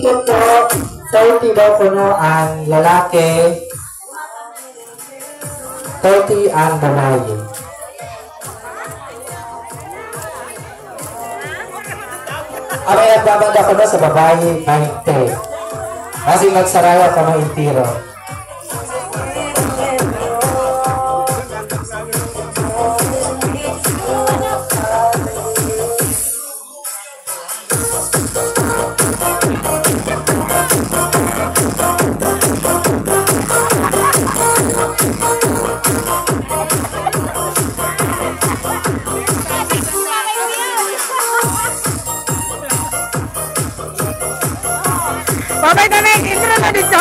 Ito po, 30 daw kuno ang lalaki, 30 ang babae. Ang may nagbabanda ko na sa babae, 20. Kasi magsarawa ka ng intiro. Babay na intro na dito!